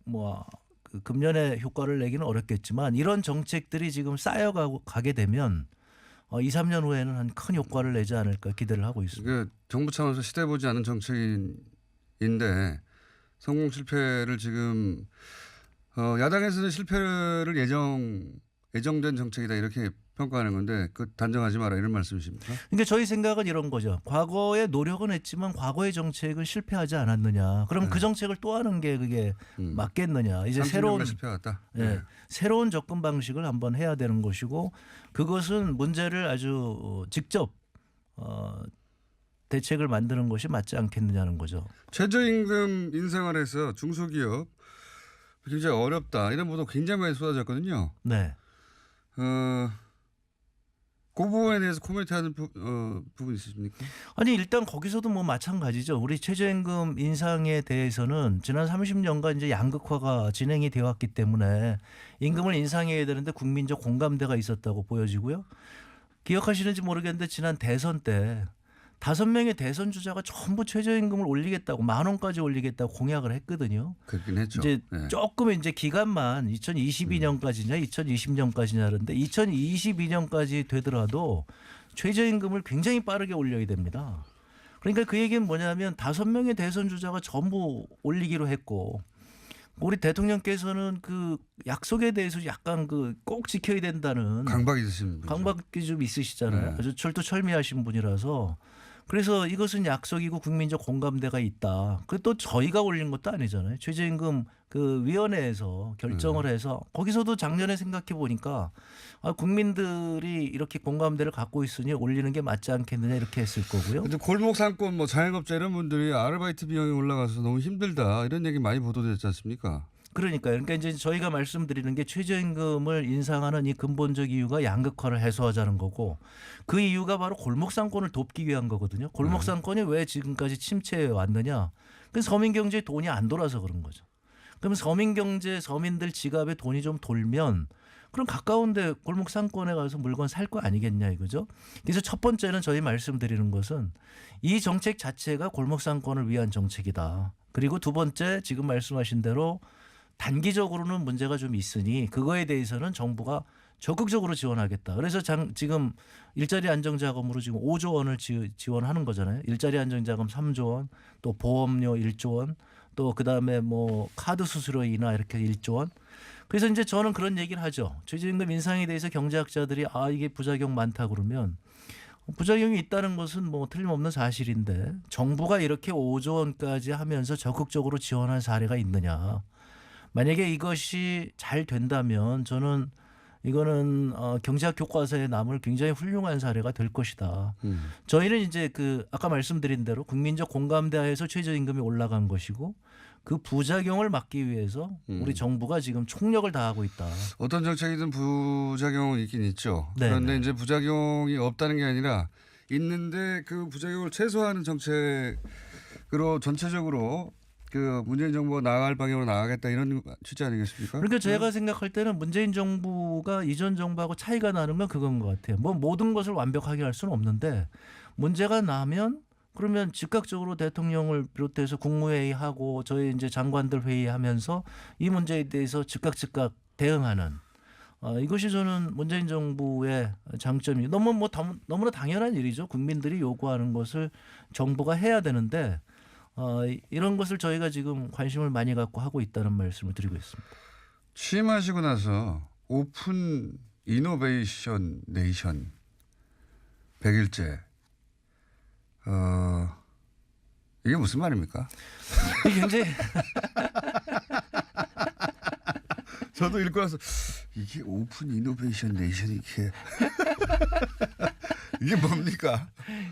그 금년에 효과를 내기는 어렵겠지만 이런 정책들이 지금 쌓여가게 되면 2, 3년 후에는 한 큰 효과를 내지 않을까 기대를 하고 있습니다. 이게 정부 차원에서 시대보지 않은 정책인데 성공 실패를 지금 야당에서는 실패를 예정된 정책이다 이렇게 평가하는 건데 그 단정하지 마라 이런 말씀이십니까? 그러니까 저희 생각은 이런 거죠. 과거에 노력은 했지만 과거의 정책은 실패하지 않았느냐. 그럼 그 정책을 또 하는 게 그게 맞겠느냐. 이제 새로운 실패했다. 네. 새로운 접근 방식을 한번 해야 되는 것이고 그것은 문제를 아주 직접 대책을 만드는 것이 맞지 않겠느냐는 거죠. 최저임금 인상을 해서 중소기업 굉장히 어렵다 이런 보도 굉장히 많이 쏟아졌거든요. 네. 그 부분에 대해서 코멘트하는 부분 있으십니까? 아니 일단 거기서도 뭐 마찬가지죠. 우리 최저임금 인상에 대해서는 지난 30년간 이제 양극화가 진행이 되어 왔기 때문에 임금을 인상해야 되는데 국민적 공감대가 있었다고 보여지고요. 기억하시는지 모르겠는데 지난 대선 때 5명의 대선 주자가 전부 최저임금을 올리겠다고 10,000원까지 올리겠다고 공약을 했거든요. 그렇긴 했죠. 이제 네. 조금 이제 기간만 2022년까지냐 2020년까지냐 하는데 2022년까지 되더라도 최저임금을 굉장히 빠르게 올려야 됩니다. 그러니까 그 얘기는 뭐냐면 5명의 대선 주자가 전부 올리기로 했고 우리 대통령께서는 그 약속에 대해서 약간 그 꼭 지켜야 된다는 강박 있으신 분. 강박이 좀 있으시잖아요. 네. 아주 철두철미하신 분이라서 그래서 이것은 약속이고 국민적 공감대가 있다. 그 또 저희가 올린 것도 아니잖아요. 최저임금 그 위원회에서 결정을 해서 거기서도 작년에 생각해 보니까 국민들이 이렇게 공감대를 갖고 있으니 올리는 게 맞지 않겠느냐 이렇게 했을 거고요. 근데 골목 상권 뭐 자영업자 이런 분들이 아르바이트 비용이 올라가서 너무 힘들다 이런 얘기 많이 보도됐지 않습니까? 그러니까 이제 저희가 말씀드리는 게 최저임금을 인상하는 이 근본적 이유가 양극화를 해소하자는 거고 그 이유가 바로 골목상권을 돕기 위한 거거든요. 골목상권이 왜 지금까지 침체해 왔느냐? 그 서민 경제에 돈이 안 돌아서 그런 거죠. 그럼 서민 경제, 서민들 지갑에 돈이 좀 돌면 그럼 가까운데 골목상권에 가서 물건 살 거 아니겠냐 이거죠. 그래서 첫 번째는 저희 말씀드리는 것은 이 정책 자체가 골목상권을 위한 정책이다. 그리고 두 번째 지금 말씀하신 대로 단기적으로는 문제가 좀 있으니 그거에 대해서는 정부가 적극적으로 지원하겠다. 그래서 지금 일자리 안정자금으로 지금 5조 원을 지원하는 거잖아요. 일자리 안정자금 3조 원, 또 보험료 1조 원, 또 그다음에 뭐 카드 수수료 인하 이렇게 1조 원. 그래서 이제 저는 그런 얘기를 하죠. 최저임금 인상에 대해서 경제학자들이 이게 부작용 많다 그러면 부작용이 있다는 것은 뭐 틀림없는 사실인데 정부가 이렇게 5조 원까지 하면서 적극적으로 지원한 사례가 있느냐. 만약에 이것이 잘 된다면 저는 이거는 경제학 교과서에 남을 굉장히 훌륭한 사례가 될 것이다. 저희는 이제 그 아까 말씀드린 대로 국민적 공감대하에서 최저임금이 올라간 것이고 그 부작용을 막기 위해서 우리 정부가 지금 총력을 다하고 있다. 어떤 정책이든 부작용은 있긴 있죠. 네, 그런데 네. 이제 부작용이 없다는 게 아니라 있는데 그 부작용을 최소화하는 정책으로 전체적으로 그 문재인 정부가 나아갈 방향으로 나가겠다 이런 취지 아니겠습니까? 그러니까 제가 생각할 때는 문재인 정부가 이전 정부하고 차이가 나는 건 그건 것 같아요. 뭐 모든 것을 완벽하게 할 수는 없는데 문제가 나면 그러면 즉각적으로 대통령을 비롯해서 국무회의하고 저희 이제 장관들 회의하면서 이 문제에 대해서 즉각 대응하는 이것이 저는 문재인 정부의 장점이 너무나 당연한 일이죠. 국민들이 요구하는 것을 정부가 해야 되는데 이런 것을 저희가 지금 관심을 많이 갖고 하고 있다는 말씀을 드리고 있습니다. 취임하시고 나서 오픈 이노베이션 네이션 100일째 이게 무슨 말입니까? 굉장히 저도 읽고 나서 이게 오픈 이노베이션 네이션이 이게 뭡니까?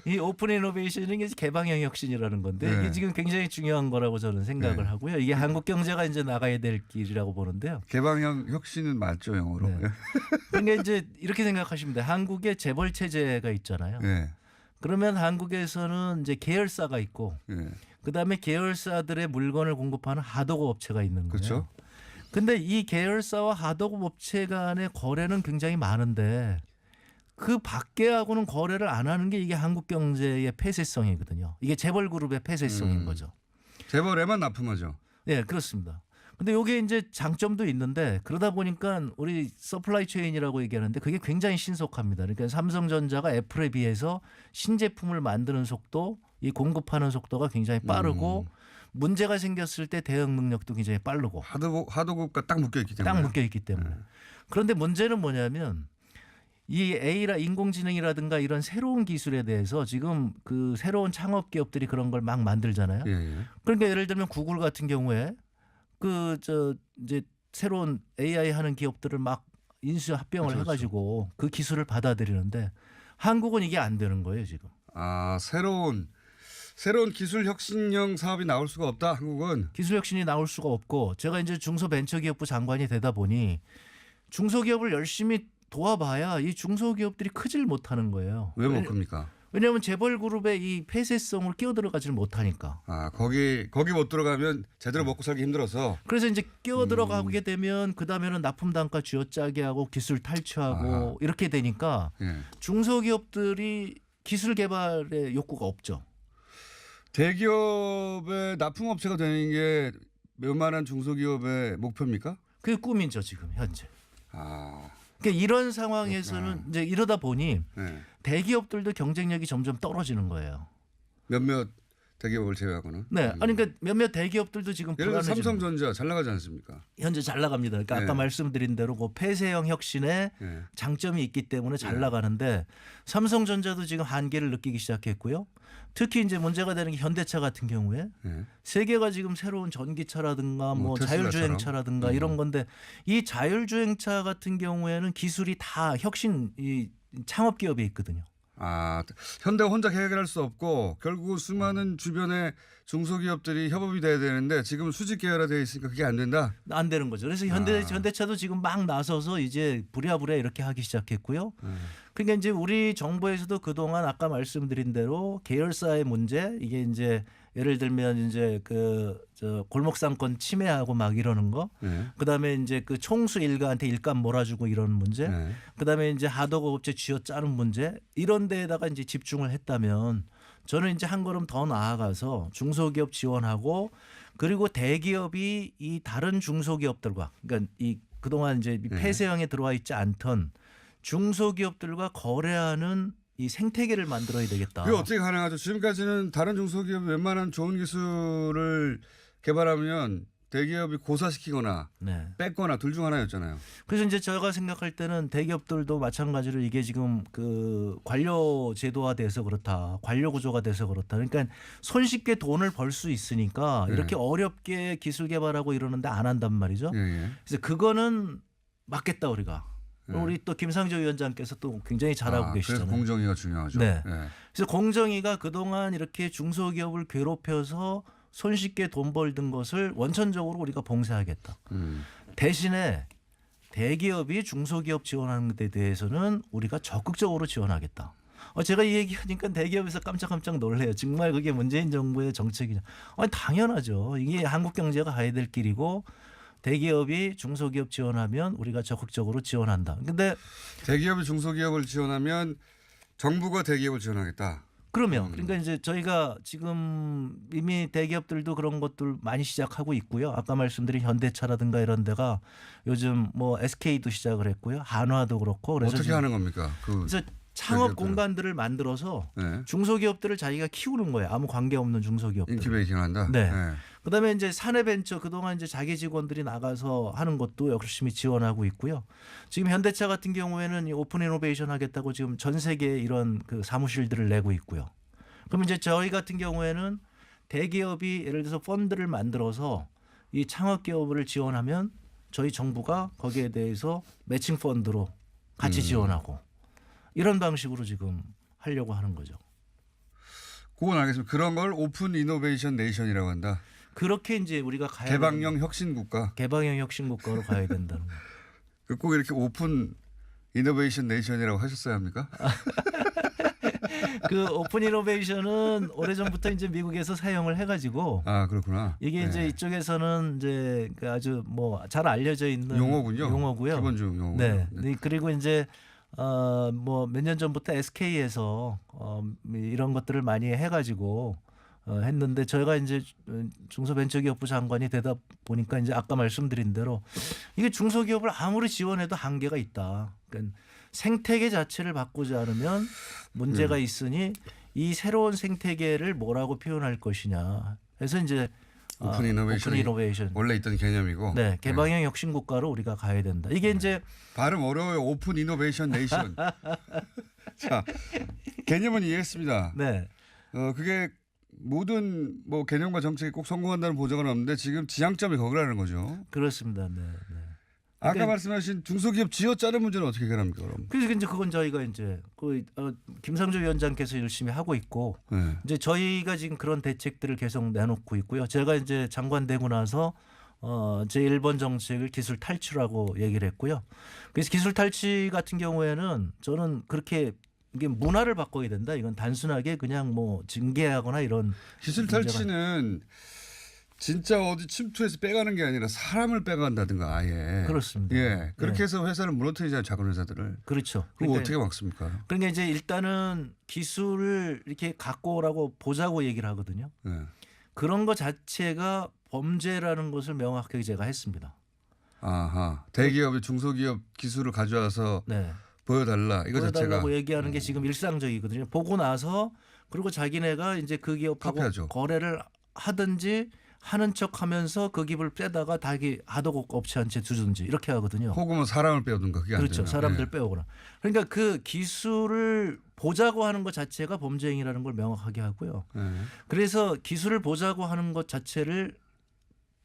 이 오픈 이노베이션은 이게 개방형 혁신이라는 건데 네. 이게 지금 굉장히 중요한 거라고 저는 생각을 네. 하고요. 이게 한국 경제가 이제 나가야 될 길이라고 보는데요. 개방형 혁신은 맞죠 영어로? 네. 그러니까 이제 이렇게 생각하시면 돼요. 한국에 재벌 체제가 있잖아요. 네. 그러면 한국에서는 이제 계열사가 있고 네. 그다음에 계열사들의 물건을 공급하는 하도급 업체가 있는 거예요. 그렇죠. 근데 이 계열사와 하도급 업체 간의 거래는 굉장히 많은데 그 밖에하고는 거래를 안 하는 게 이게 한국 경제의 폐쇄성이거든요. 이게 재벌 그룹의 폐쇄성인 거죠. 재벌에만 납품하죠. 네, 그렇습니다. 근데 이게 이제 장점도 있는데 그러다 보니까 우리 서플라이 체인이라고 얘기하는데 그게 굉장히 신속합니다. 그러니까 삼성전자가 애플에 비해서 신제품을 만드는 속도, 이 공급하는 속도가 굉장히 빠르고 문제가 생겼을 때 대응 능력도 굉장히 빠르고 하도급과 딱 묶여 있기 때문에. 딱 묶여 있기 때문에. 그런데 문제는 뭐냐면 이 인공지능이라든가 이런 새로운 기술에 대해서 지금 그 새로운 창업 기업들이 그런 걸 막 만들잖아요. 예, 예. 그러니까 예를 들면 구글 같은 경우에 이제 새로운 AI 하는 기업들을 막 인수 합병을 그렇죠, 해가지고 그 기술을 받아들이는데 한국은 이게 안 되는 거예요 지금. 새로운 기술 혁신형 사업이 나올 수가 없다. 한국은. 기술 혁신이 나올 수가 없고 제가 이제 중소벤처기업부 장관이 되다 보니 중소기업을 열심히 도와봐야 이 중소기업들이 크질 못하는 거예요. 왜 못 큽니까? 왜냐하면 재벌 그룹의 이 폐쇄성으로 끼어들어가질 못하니까. 아 거기 못 들어가면 제대로 먹고 살기 힘들어서. 그래서 이제 끼어들어가게 되면 그 다음에는 납품 단가 쥐어짜게 하고 기술 탈취하고 아하. 이렇게 되니까 예. 중소기업들이 기술 개발에 욕구가 없죠. 대기업의 납품업체가 되는 게 웬만한 중소기업의 목표입니까? 그게 꿈이죠 지금 현재. 아, 그러니까 이런 상황에서는 그렇구나. 이제 이러다 보니 네. 대기업들도 경쟁력이 점점 떨어지는 거예요. 몇몇 대기업을 제외하고는. 네, 아니 그러니까 몇몇 대기업들도 지금 예를 들어 불안해지는 삼성전자 잘 나가지 않습니까? 현재 잘 나갑니다. 그러니까 아까 네. 말씀드린 대로 그 폐쇄형 혁신에 예. 장점이 있기 때문에 잘 네. 나가는데 삼성전자도 지금 한계를 느끼기 시작했고요. 특히 이제 문제가 되는 게 현대차 같은 경우에 예. 세계가 지금 새로운 전기차라든가 뭐 테슬라처럼. 자율주행차라든가 이런 건데 이 자율주행차 같은 경우에는 기술이 다 혁신 이 창업 기업에 있거든요. 아, 현대가 혼자 해결할 수 없고 결국 수많은 주변의 중소기업들이 협업이 돼야 되는데 지금 수직 계열화되어 있으니까 그게 안 된다. 안 되는 거죠. 그래서 현대차도 지금 막 나서서 이제 부랴부랴 이렇게 하기 시작했고요. 그러니까 이제 우리 정부에서도 그동안 아까 말씀드린 대로 계열사의 문제 이게 이제 예를 들면 이제 저 골목상권 침해하고 막 이러는 거, 예. 그다음에 이제 그 총수 일가한테 일감 몰아주고 이러는 문제, 예. 그다음에 이제 하도급업체 쥐어짜는 문제 이런 데에다가 이제 집중을 했다면 저는 이제 한 걸음 더 나아가서 중소기업 지원하고 그리고 대기업이 이 다른 중소기업들과 그러니까 이 그동안 이제 폐쇄형에 들어와 있지 않던 중소기업들과 거래하는 이 생태계를 만들어야 되겠다. 그게 어떻게 가능하죠? 지금까지는 다른 중소기업이 웬만한 좋은 기술을 개발하면 대기업이 고사시키거나 네. 뺏거나 둘 중 하나였잖아요. 그래서 이제 제가 생각할 때는 대기업들도 마찬가지로 이게 지금 그 관료 제도화돼서 그렇다, 관료 구조가 돼서 그렇다. 그러니까 손쉽게 돈을 벌 수 있으니까 네. 이렇게 어렵게 기술 개발하고 이러는데 안 한단 말이죠. 예, 예. 그래서 그거는 막겠다 우리가. 네. 우리 또 김상조 위원장께서 또 굉장히 잘하고 그래서 계시잖아요. 공정위가 중요하죠. 네. 예. 그래서 공정위가 그동안 이렇게 중소기업을 괴롭혀서 손쉽게 돈 벌던 것을 원천적으로 우리가 봉쇄하겠다. 대신에 대기업이 중소기업 지원하는 데 대해서는 우리가 적극적으로 지원하겠다. 제가 이 얘기하니까 대기업에서 깜짝깜짝 놀래요. 정말 그게 문재인 정부의 정책이냐. 아니 당연하죠. 이게 한국 경제가 가야 될 길이고 대기업이 중소기업 지원하면 우리가 적극적으로 지원한다. 근데 대기업이 중소기업을 지원하면 정부가 대기업을 지원하겠다. 그러면 그러니까 이제 저희가 지금 이미 대기업들도 그런 것들 많이 시작하고 있고요. 아까 말씀드린 현대차라든가 이런 데가 요즘 뭐 SK도 시작을 했고요. 한화도 그렇고 그래서 어떻게 지금 하는 겁니까? 그래서 창업 대기업들은. 공간들을 만들어서 네. 중소기업들을 자기가 키우는 거예요. 아무 관계 없는 중소기업들. 인큐베이팅 한다. 네. 네. 그다음에 이제 사내벤처 그동안 이제 자기 직원들이 나가서 하는 것도 열심히 지원하고 있고요. 지금 현대차 같은 경우에는 이 오픈 이노베이션 하겠다고 지금 전 세계에 이런 그 사무실들을 내고 있고요. 그럼 이제 저희 같은 경우에는 대기업이 예를 들어서 펀드를 만들어서 이 창업 기업을 지원하면 저희 정부가 거기에 대해서 매칭 펀드로 같이 지원하고 이런 방식으로 지금 하려고 하는 거죠. 그건 알겠습니다. 그런 걸 오픈 이노베이션 네이션이라고 한다. 그렇게 이제 우리가 가야 개방형 혁신 국가. 개방형 혁신 국가로 가야 된다는 거예요. 꼭 이렇게 오픈 이노베이션 네이션이라고 하셨어야 합니까? 그 오픈 이노베이션은 오래전부터 이제 미국에서 사용을 해가지고 아 그렇구나. 이게 이제 네. 이쪽에서는 이제 그 아주 뭐 잘 알려져 있는 용어군요. 용어고요. 기본적 용어. 네. 그리고 이제 뭐 몇 년 전부터 SK에서 이런 것들을 많이 해가지고 했는데 저희가 이제 중소벤처기업부 장관이 되다 보니까 이제 아까 말씀드린 대로 이게 중소기업을 아무리 지원해도 한계가 있다. 그러니까 생태계 자체를 바꾸지 않으면 문제가 있으니 이 새로운 생태계를 뭐라고 표현할 것이냐. 그래서 이제 오픈 이노베이션이 이노베이션. 원래 있던 개념이고. 네, 개방형 혁신 국가로 우리가 가야 된다. 이게 이제 발음 어려워요. 오픈 이노베이션 네이션. 자, 개념은 이해했습니다. 네. 그게 모든 뭐 개념과 정책이 꼭 성공한다는 보장은 없는데 지금 지향점이 거기라는 거죠. 그렇습니다. 네. 아까 그러니까 말씀하신 중소기업 쥐어짜는 문제는 어떻게 해결합니까 그럼? 그래서 이제 그건 저희가 이제 김상조 위원장께서 열심히 하고 있고 네. 이제 저희가 지금 그런 대책들을 계속 내놓고 있고요. 제가 이제 장관 되고 나서 제1번 정책을 기술 탈취라고 얘기를 했고요. 그래서 기술 탈취 같은 경우에는 저는 그렇게 이게 문화를 바꿔야 된다. 이건 단순하게 그냥 뭐 징계하거나 이런 기술 문제가- 탈취는 진짜 어디 침투해서 빼가는 게 아니라 사람을 빼간다든가 아예. 그렇습니다. 예. 그렇게 네. 해서 회사를 무너뜨리잖아요. 작은 회사들을. 그렇죠. 그거 어떻게 막습니까? 그러니까 이제 일단은 기술을 이렇게 갖고 오라고 보자고 얘기를 하거든요. 예. 그런 것 자체가 범죄라는 것을 명확하게 제가 했습니다. 아하. 대기업이 중소기업 기술을 가져와서 네. 보여달라. 이거 자체가. 보여달라고 얘기하는 게 지금 일상적이거든요. 보고 나서 그리고 자기네가 이제 그 기업하고 카피하죠. 거래를 하든지 하는 척하면서 그 기업을 빼다가 다기 하도급 업체한테 주든지 이렇게 하거든요. 혹은 사람을 빼오든가 그게 안 그렇죠. 되면. 사람들 예. 빼오거나. 그러니까 그 기술을 보자고 하는 것 자체가 범죄 행위라는 걸 명확하게 하고요. 예. 그래서 기술을 보자고 하는 것 자체를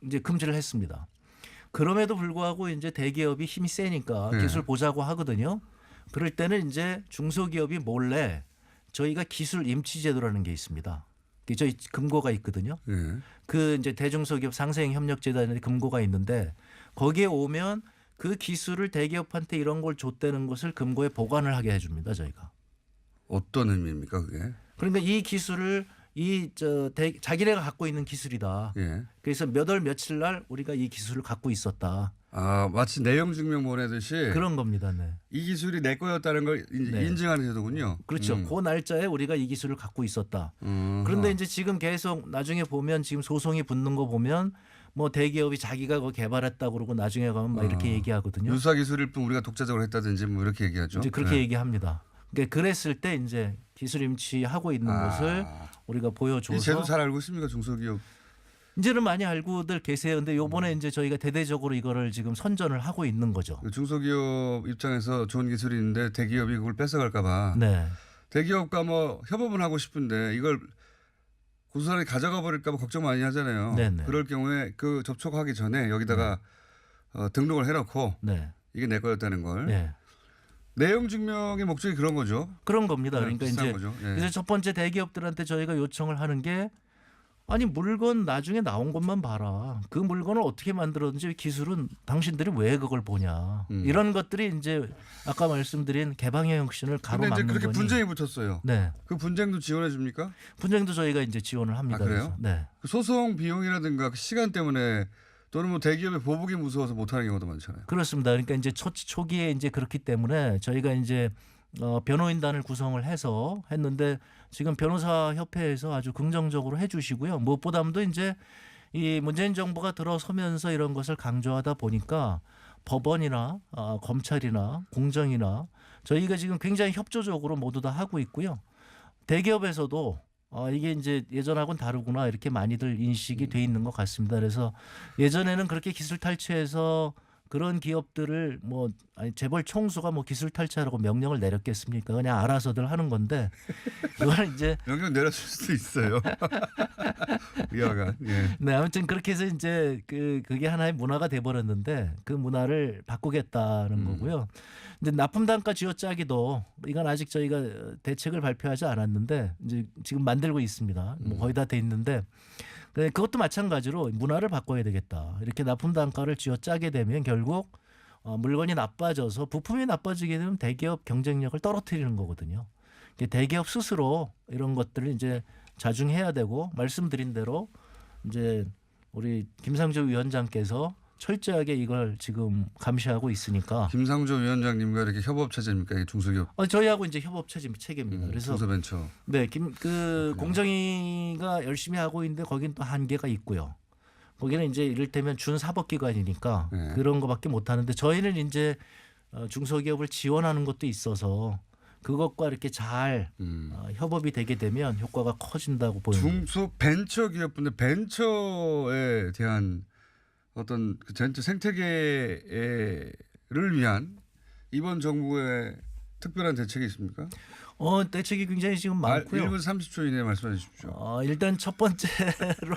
이제 금지를 했습니다. 그럼에도 불구하고 이제 대기업이 힘이 세니까 네. 기술 보자고 하거든요. 그럴 때는 이제 중소기업이 몰래 저희가 기술 임치 제도라는 게 있습니다. 저희 금고가 있거든요. 예. 그 이제 대중소기업 상생 협력 재단에 금고가 있는데 거기에 오면 그 기술을 대기업한테 이런 걸 줬다는 것을 금고에 보관을 하게 해줍니다. 저희가. 어떤 의미입니까 그게? 그러니까 이 기술을 자기네가 갖고 있는 기술이다. 예. 그래서 몇 월 며칠 날 우리가 이 기술을 갖고 있었다. 아 마치 내용 증명 보내듯이 그런 겁니다. 네. 이 기술이 내 거였다는 걸 네. 인증하는 제도군요. 그렇죠. 그 날짜에 우리가 이 기술을 갖고 있었다. 그런데 이제 지금 계속 나중에 보면 지금 소송이 붙는 거 보면 뭐 대기업이 자기가 그거 개발했다 그러고 나중에 가면 막 이렇게 얘기하거든요. 유사 기술일 뿐 우리가 독자적으로 했다든지 뭐 이렇게 얘기하죠. 이제 그렇게 예. 얘기합니다. 그러니까 그랬을 때 이제 기술 임치하고 있는 것을 우리가 보여줘서 이 제도 잘 알고 있습니까 중소기업? 이제는 많이 알고들 계세요. 근데 요번에 이제 저희가 대대적으로 이거를 지금 선전을 하고 있는 거죠. 중소기업 입장에서 좋은 기술이 있는데 대기업이 그걸 뺏어갈까 봐 네. 대기업과 뭐 협업은 하고 싶은데 이걸 고스란히 가져가 버릴까 봐 걱정 많이 하잖아요. 네네. 그럴 경우에 그 접촉하기 전에 여기다가 등록을 해놓고 네. 이게 내 거였다는 걸 네. 내용 증명의 목적이 그런 거죠. 그런 겁니다. 그러니까 비슷한 이제 거죠. 예. 그래서 첫 번째 대기업들한테 저희가 요청을 하는 게 아니 물건 나중에 나온 것만 봐라. 그 물건을 어떻게 만들었는지 기술은 당신들이 왜 그걸 보냐. 이런 것들이 이제 아까 말씀드린 개방의 혁신을 근데 이제 가로막는 그렇게 거니. 분쟁이 붙었어요. 네. 그 분쟁도 지원해 줍니까? 분쟁도 저희가 이제 지원을 합니다. 아, 그래요? 그래서. 네. 그 소송 비용이라든가 그 시간 때문에 또는 뭐 대기업의 보복이 무서워서 못하는 경우도 많잖아요. 그렇습니다. 그러니까 이제 초기에 이제 그렇기 때문에 저희가 이제 변호인단을 구성을 해서 했는데 지금 변호사 협회에서 아주 긍정적으로 해주시고요. 무엇보다도 이제 이 문재인 정부가 들어서면서 이런 것을 강조하다 보니까 법원이나 검찰이나 공정이나 저희가 지금 굉장히 협조적으로 모두 다 하고 있고요. 대기업에서도 이게 이제 예전하고는 다르구나 이렇게 많이들 인식이 돼 있는 것 같습니다. 그래서 예전에는 그렇게 기술 탈취해서 그런 기업들을 뭐 재벌 총수가 뭐 기술 탈취하라고 명령을 내렸겠습니까? 그냥 알아서들 하는 건데 그걸 이제 명령 내려줄 수도 있어요. 위화가. 예. 네 아무튼 그렇게 해서 이제 그게 하나의 문화가 돼버렸는데 그 문화를 바꾸겠다는 거고요. 근데 납품 단가 쥐어짜기도 이건 아직 저희가 대책을 발표하지 않았는데 이제 지금 만들고 있습니다. 뭐 거의 다 돼 있는데. 그것도 마찬가지로 문화를 바꿔야 되겠다. 이렇게 납품 단가를 쥐어짜게 되면 결국 물건이 나빠져서 부품이 나빠지게 되면 대기업 경쟁력을 떨어뜨리는 거거든요. 대기업 스스로 이런 것들을 이제 자중해야 되고 말씀드린 대로 이제 우리 김상조 위원장께서 철저하게 이걸 지금 감시하고 있으니까 김상조 위원장님과 이렇게 협업 체제입니까? 이게 중소기업 저희하고 이제 협업 체계입니다. 그래서 중소벤처. 네, 공정위가 열심히 하고 있는데 거긴 또 한계가 있고요. 거기는 이제 이를테면 준사법기관이니까 네. 그런 거밖에 못 하는데 저희는 이제 중소기업을 지원하는 것도 있어서 그것과 이렇게 잘 협업이 되게 되면 효과가 커진다고 보입니다. 중소벤처 기업인데 벤처에 대한 어떤 그 벤처 생태계를 위한 이번 정부의 특별한 대책이 있습니까? 대책이 굉장히 지금 많고요. 1분 30초 이내에 말씀해 주십시오. 일단 첫 번째로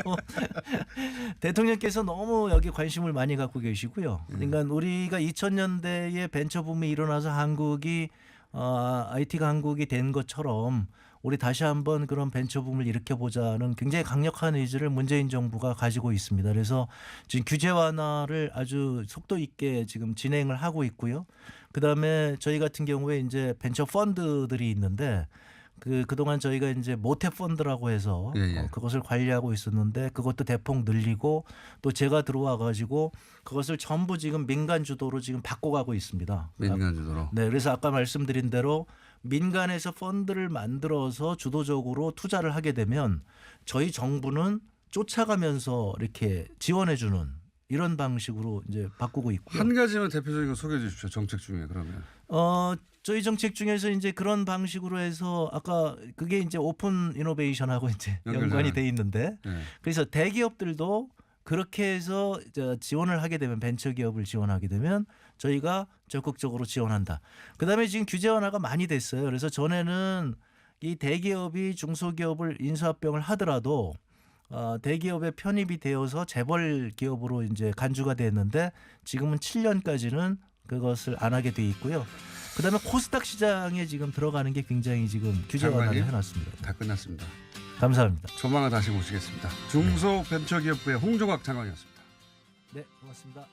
대통령께서 너무 여기 관심을 많이 갖고 계시고요. 그러니까 우리가 2000년대에 벤처 붐이 일어나서 한국이 IT 강국이 된 것처럼 우리 다시 한번 그런 벤처붐을 일으켜보자는 굉장히 강력한 의지를 문재인 정부가 가지고 있습니다. 그래서 지금 규제 완화를 아주 속도 있게 지금 진행을 하고 있고요. 그다음에 저희 같은 경우에 이제 벤처 펀드들이 있는데 그동안 저희가 이제 모태 펀드라고 해서 예. 그것을 관리하고 있었는데 그것도 대폭 늘리고 또 제가 들어와 가지고 그것을 전부 지금 민간 주도로 지금 바꿔가고 있습니다. 민간 주도로. 네, 그래서 아까 말씀드린 대로 민간에서 펀드를 만들어서 주도적으로 투자를 하게 되면 저희 정부는 쫓아가면서 이렇게 지원해주는 이런 방식으로 이제 바꾸고 있고요. 한 가지만 대표적인 거 소개해 주십시오. 정책 중에 그러면. 저희 정책 중에서 이제 그런 방식으로 해서 아까 그게 이제 오픈 이노베이션하고 이제 연관이 돼 있는데 네. 그래서 대기업들도 그렇게 해서 지원을 하게 되면 벤처 기업을 지원하게 되면 저희가 적극적으로 지원한다. 그다음에 지금 규제 완화가 많이 됐어요. 그래서 전에는 이 대기업이 중소기업을 인수합병을 하더라도 대기업에 편입이 되어서 재벌 기업으로 이제 간주가 됐는데 지금은 7년까지는 그것을 안 하게 돼 있고요. 그다음에 코스닥 시장에 지금 들어가는 게 굉장히 지금 규제 완화를 해놨습니다. 다 끝났습니다. 감사합니다. 조만간 다시 모시겠습니다. 중소벤처기업부의 홍종학 장관이었습니다. 네, 고맙습니다.